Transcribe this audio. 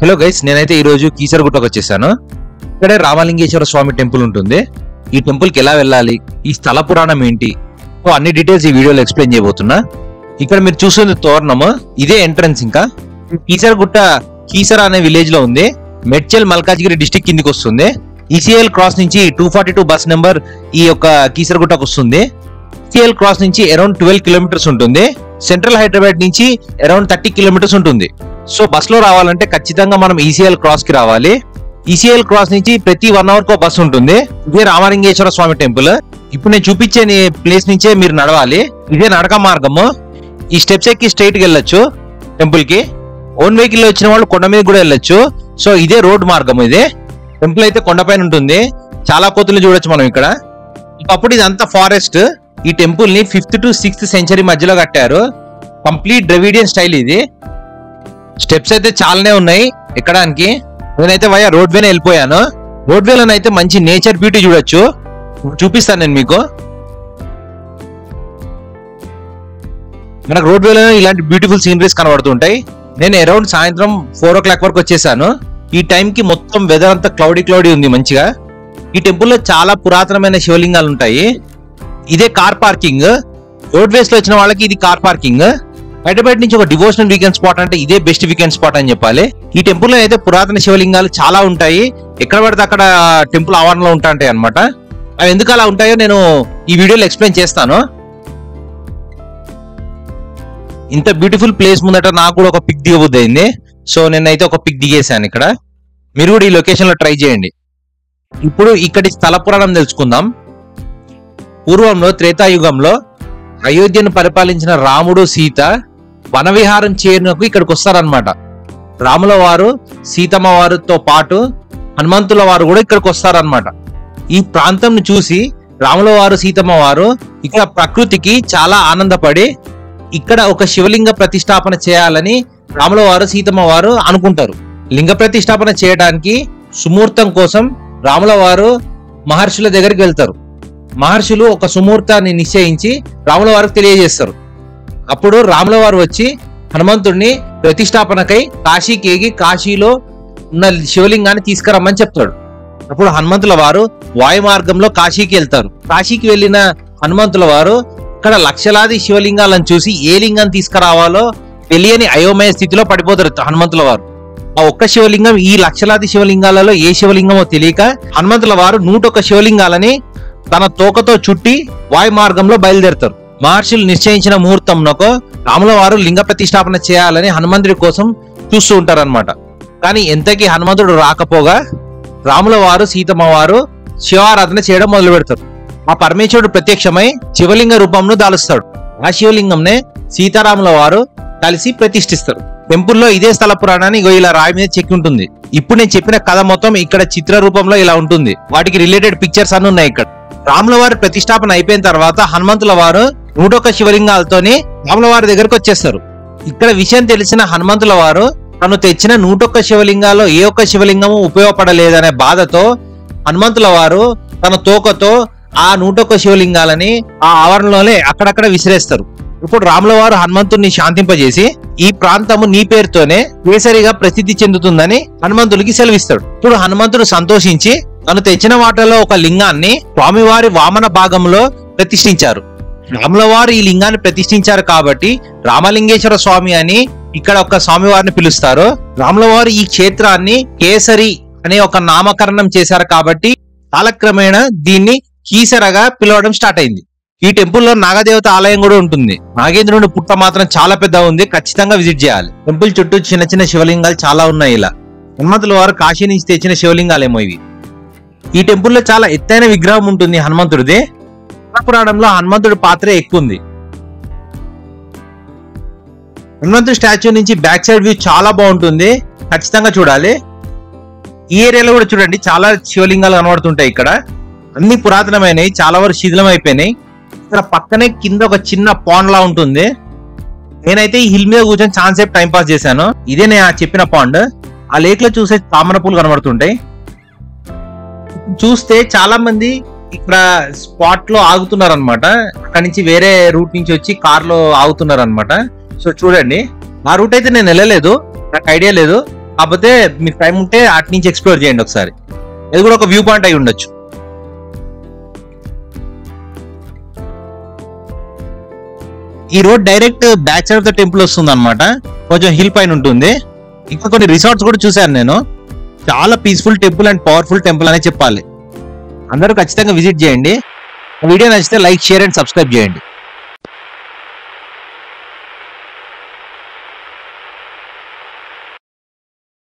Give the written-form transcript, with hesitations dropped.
Hello guys, నేనైతే ఈ రోజు కీసరగుట్టకు వచ్చేసాను. ఇక్కడే రామలింగేశ్వర స్వామి టెంపుల్ ఉంటుంది. ఈ టెంపుల్ కి ఎలా వెళ్ళాలి, ఈ స్థల పురాణం ఏంటి, అన్ని డీటెయిల్స్ ఈ వీడియోలో ఎక్స్ప్లెయిన్ చేయబోతున్నా. ఇక్కడ మీరు చూస్తుంది తోరణము, ఇదే ఎంట్రన్స్. ఇంకా కీసరగుట్ట కీసర అనే విలేజ్ లో ఉంది. మెడ్చల్ మల్కాజ్గిరి డిస్ట్రిక్ట్ కిందికి వస్తుంది. ఈసీఎల్ క్రాస్ నుంచి 242 బస్ నెంబర్ ఈ యొక్క కీసరగుట్టకు వస్తుంది. ఈసీఎల్ క్రాస్ నుంచి అరౌండ్ 12 కిలోమీటర్స్ ఉంటుంది. సెంట్రల్ హైదరాబాద్ నుంచి అరౌండ్ 30 కిలోమీటర్స్ ఉంటుంది. సో బస్ లో రావాలంటే ఖచ్చితంగా మనం ఈసీఎల్ క్రాస్ కి రావాలి. ఈసీఎల్ క్రాస్ నుంచి ప్రతి 1 అవర్ కో బస్ ఉంటుంది. ఇదే రామలింగేశ్వర స్వామి టెంపుల్. ఇప్పుడు నేను చూపించే ప్లేస్ నుంచే మీరు నడవాలి. ఇదే నడక మార్గము. ఈ స్టెప్స్ ఎక్కి స్ట్రైట్ గా వెళ్ళొచ్చు టెంపుల్ కి. ఓన్ వెహికల్ వచ్చిన వాళ్ళు కొండ మీద కూడా వెళ్ళొచ్చు. సో ఇదే రోడ్ మార్గం. ఇదే టెంపుల్ అయితే కొండపైన ఉంటుంది. చాలా కోతులు చూడొచ్చు మనం ఇక్కడ. ఒకప్పుడు ఇదంతా ఫారెస్ట్. ఈ టెంపుల్ ని 5th to 6th సెంచరీ మధ్యలో కట్టారు. కంప్లీట్ ద్రవిడియన్ స్టైల్ ఇది. స్టెప్స్ అయితే చాలానే ఉన్నాయి ఎక్కడానికి. నేనైతే వయా రోడ్ వేనే వెళ్ళిపోయాను. రోడ్ వేలోనైతే మంచి నేచర్ బ్యూటీ చూడొచ్చు. చూపిస్తాను నేను మీకు. మనకు రోడ్ వేలో ఇలాంటి బ్యూటిఫుల్ సీనరీస్ కనబడుతుంటాయి. నేను అరౌండ్ సాయంత్రం 4 o'clock వరకు వచ్చేసాను. ఈ టైం కి మొత్తం వెదర్ అంతా క్లౌడీ ఉంది మంచిగా. ఈ టెంపుల్లో చాలా పురాతనమైన శివలింగాలు ఉంటాయి. ఇదే కార్ పార్కింగ్. రోడ్ వేస్ లో వచ్చిన వాళ్ళకి ఇది కార్ పార్కింగ్. హైదరాబాద్ నుంచి ఒక డివోషనల్ వీకెండ్ స్పాట్ అంటే ఇదే బెస్ట్ వీకెండ్ స్పాట్ అని చెప్పాలి. ఈ టెంపుల్ లో అయితే పురాతన శివలింగాలు చాలా ఉంటాయి. ఎక్కడ పడితే అక్కడ టెంపుల్ ఆవరణలో ఉంటాయి అనమాట. అవి ఎందుకు అలా ఉంటాయో నేను ఈ వీడియోలో ఎక్స్ప్లెయిన్ చేస్తాను. ఇంత బ్యూటిఫుల్ ప్లేస్ ముందట నాకు కూడా ఒక పిక్ దిగబుద్ది అయింది. సో నేనైతే ఒక పిక్ దిగేశాను ఇక్కడ. మీరు కూడా ఈ లొకేషన్ లో ట్రై చేయండి. ఇప్పుడు ఇక్కడి స్థల పురాణం తెలుసుకుందాం. పూర్వంలో త్రేతాయుగంలో అయోధ్యను పరిపాలించిన రాముడు సీత వనవిహారం చేయడానికి ఇక్కడికి వస్తారనమాట. రాముల వారు సీతమ్మ వారితో పాటు హనుమంతుల వారు కూడా ఇక్కడికి వస్తారనమాట. ఈ ప్రాంతం చూసి రాముల వారు సీతమ్మ వారు ఇక్కడ ప్రకృతికి చాలా ఆనందపడి ఇక్కడ ఒక శివలింగ ప్రతిష్టాపన చేయాలని రాముల వారు సీతమ్మ వారు అనుకుంటారు. లింగ ప్రతిష్టాపన చేయడానికి సుముహూర్తం కోసం రాముల వారు మహర్షుల దగ్గరికి వెళ్తారు. మహర్షులు ఒక సుముహూర్తాన్ని నిశ్చయించి రాముల వారికి తెలియజేస్తారు. అప్పుడు రాముల వారు వచ్చి హనుమంతుడిని ప్రతిష్టాపనకై కాశీకి ఎగి కాశీలో ఉన్న శివలింగాన్ని తీసుకురమ్మని చెప్తాడు. అప్పుడు హనుమంతుల వారు వాయు మార్గంలో కాశీకి వెళ్తారు. కాశీకి వెళ్లిన హనుమంతుల వారు ఇక్కడ లక్షలాది శివలింగాలను చూసి ఏ లింగాన్ని తీసుకురావాలో తెలియని అయోమయ స్థితిలో పడిపోతారు హనుమంతుల వారు. ఆ ఒక్క శివలింగం ఈ లక్షలాది శివలింగాలలో ఏ శివలింగమో తెలియక హనుమంతుల వారు 101 శివలింగాలని తన తోకతో చుట్టి వాయు మార్గంలో బయలుదేరుతారు. మహర్షులు నిశ్చయించిన ముహూర్తంలో రాముల వారు లింగ ప్రతిష్టాపన చేయాలని హనుమంతుడి కోసం చూస్తూ ఉంటారనమాట. కానీ ఎంతకీ హనుమంతుడు రాకపోగా రాముల వారు సీతమ్మ వారు శివారాధన చేయడం మొదలు పెడతారు. ఆ పరమేశ్వరుడు ప్రత్యక్షమై శివలింగ రూపంలో దాలుస్తాడు. ఆ శివలింగంనే సీతారాముల వారు కలిసి ప్రతిష్ఠిస్తారు. టెంపుల్లో ఇదే స్థల పురాణాన్ని ఇలా రాయి మీద చెక్కి ఉంటుంది. ఇప్పుడు నేను చెప్పిన కథ మొత్తం ఇక్కడ చిత్ర రూపంలో ఇలా ఉంటుంది. వాటికి రిలేటెడ్ పిక్చర్స్ అన్ని ఉన్నాయి ఇక్కడ. రాముల వారి ప్రతిష్టాపన అయిపోయిన తర్వాత హనుమంతుల వారు 101 శివలింగాలతోని రాముల వారి దగ్గరకు వచ్చేస్తారు. ఇక్కడ విషయం తెలిసిన హనుమంతుల వారు తను తెచ్చిన 101 శివలింగాల్లో ఏ ఒక్క శివలింగము ఉపయోగపడలేదనే బాధతో హనుమంతుల వారు తన తోకతో ఆ 101 శివలింగాలని ఆ ఆవరణలోనే అక్కడక్కడ విసిరేస్తారు. ఇప్పుడు రాముల వారు హనుమంతుడిని శాంతింపజేసి ఈ ప్రాంతము నీ పేరుతోనే కేసరిగా ప్రసిద్ధి చెందుతుందని హనుమంతుడికి సెలవిస్తాడు. ఇప్పుడు హనుమంతుడు సంతోషించి తను తెచ్చిన వాటిలో ఒక లింగాన్ని స్వామివారి వామన భాగంలో ప్రతిష్ఠించారు. రాముల వారు ఈ లింగాన్ని ప్రతిష్ఠించారు కాబట్టి రామలింగేశ్వర స్వామి అని ఇక్కడ ఒక స్వామివారిని పిలుస్తారు. రాముల వారు ఈ క్షేత్రాన్ని కేసరి అనే ఒక నామకరణం చేశారు కాబట్టి కాలక్రమేణా దీన్ని కీసరగా పిలవడం స్టార్ట్ అయింది. ఈ టెంపుల్లో నాగదేవత ఆలయం కూడా ఉంటుంది. నాగేంద్రుని పుట్ట మాత్రం చాలా పెద్ద ఉంది. ఖచ్చితంగా విజిట్ చేయాలి. టెంపుల్ చుట్టూ చిన్న చిన్న శివలింగాలు చాలా ఉన్నాయి. ఇలా హనుమంతుల వారు కాశీ నుంచి తెచ్చిన శివలింగాలేమో ఇవి. ఈ టెంపుల్లో చాలా ఎత్తైన విగ్రహం ఉంటుంది హనుమంతుడిది. పురాణంలో హనుమంతుడి పాత్రే ఎక్కువ ఉంది. హనుమంతుడి స్టాచ్యూ నుంచి బ్యాక్ సైడ్ వ్యూ చాలా బాగుంటుంది. ఖచ్చితంగా చూడాలి. ఈ ఏరియాలో కూడా చూడండి, చాలా శివలింగాలు కనబడుతుంటాయి. ఇక్కడ అన్ని పురాతనమైనవి, చాలా వరకు శిథిలం అయిపోయినాయి. ఇక్కడ పక్కనే కింద ఒక చిన్న పాండ్ లా ఉంటుంది. నేనైతే ఈ హిల్ మీద కూర్చొని చాలా సేపు టైం పాస్ చేశాను. ఇదే నేను చెప్పిన పాండ్. ఆ లేక్ లో చూసే తామర పూలు కనబడుతుంటాయి. చూస్తే చాలా మంది ఇక్కడ స్పాట్ లో ఆగుతున్నారు అనమాట. అక్కడి నుంచి వేరే రూట్ నుంచి వచ్చి కార్ లో ఆగుతున్నారు అనమాట. సో చూడండి, ఆ రూట్ అయితే నేను వెళ్ళలేదు, నాకు ఐడియా లేదు. కాకపోతే మీకు టైం ఉంటే అటు నుంచి ఎక్స్ప్లోర్ చేయండి ఒకసారి. ఇది కూడా ఒక వ్యూ పాయింట్ అయి ఉండొచ్చు. ఈ road direct back side of the temple వస్తుంది అనమాట. కొంచెం హిల్ పైన ఉంటుంది. ఇంకా కొన్ని రిసార్ట్స్ కూడా చూశాను నేను. చాలా peaceful temple and powerful temple అనే చెప్పాలి. అందరూ ఖచ్చితంగా విజిట్ చేయండి. వీడియో నచ్చితే లైక్, షేర్ అండ్ సబ్స్క్రైబ్ చేయండి.